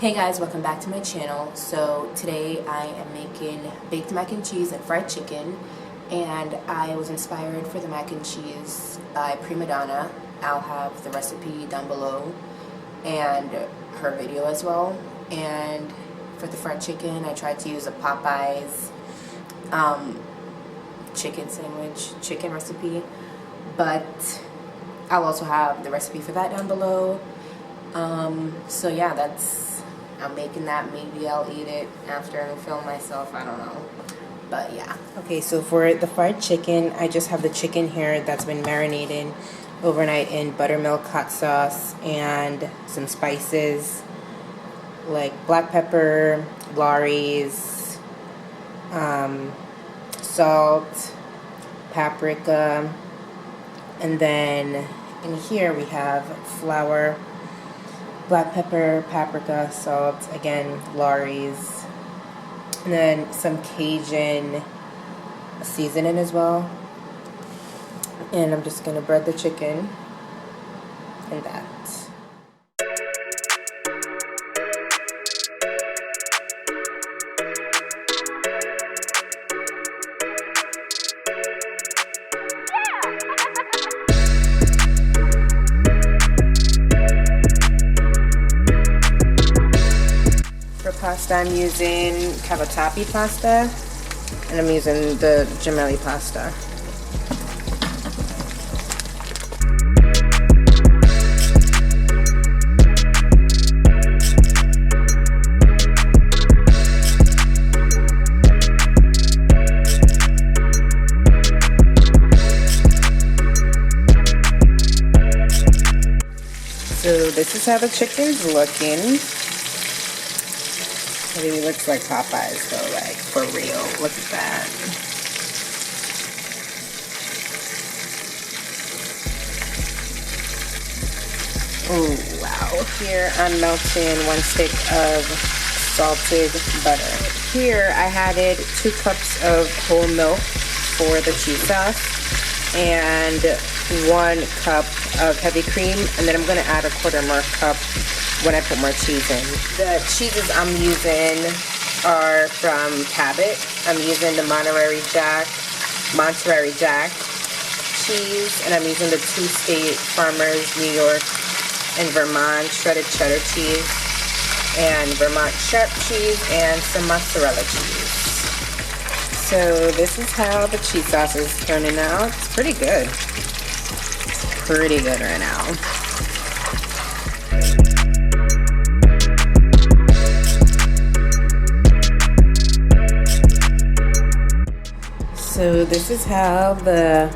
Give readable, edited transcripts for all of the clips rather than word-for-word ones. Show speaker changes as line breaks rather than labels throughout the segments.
Hey guys, welcome back to my channel. So today I am making baked mac and cheese and fried chicken, and I was inspired for the mac and cheese by Premadonna. I'll have the recipe down below and her video as well. And for the fried chicken, I tried to use a Popeyes chicken recipe, but I'll also have the recipe for that down below. So yeah, I'm making that. Maybe I'll eat it after I film myself, I don't know, but yeah. Okay, so for the fried chicken, I just have the chicken here that's been marinated overnight in buttermilk, hot sauce, and some spices like black pepper, Lawrys, salt, paprika, and then in here we have flour, black pepper, paprika, salt, again, Lawrys, and then some Cajun seasoning as well. And I'm just gonna bread the chicken and that. For pasta, I'm using Cavatappi pasta, and I'm using the Gemelli pasta. So this is how the chicken's looking. It really looks like Popeyes though, like for real. Look at that. Oh wow. Here I'm melting 1 stick of salted butter. Here I added 2 cups of whole milk for the cheese sauce and 1 cup of heavy cream, and then I'm going to add a 1/4 more cup when I put more cheese in. The cheeses I'm using are from Cabot. I'm using the Monterey Jack cheese, and I'm using the 2 State Farmers, New York and Vermont shredded cheddar cheese, and Vermont sharp cheese, and some mozzarella cheese. So this is how the cheese sauce is turning out. It's pretty good. Pretty good right now. So this is how the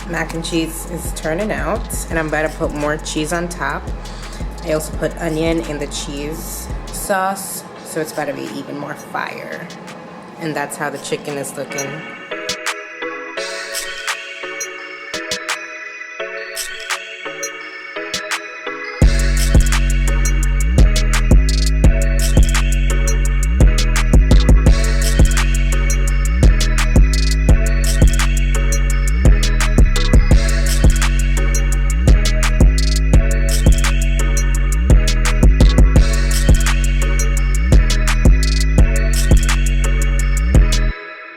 mac and cheese is turning out, and I'm about to put more cheese on top. I also put onion in the cheese sauce, so it's about to be even more fire. And that's how the chicken is looking.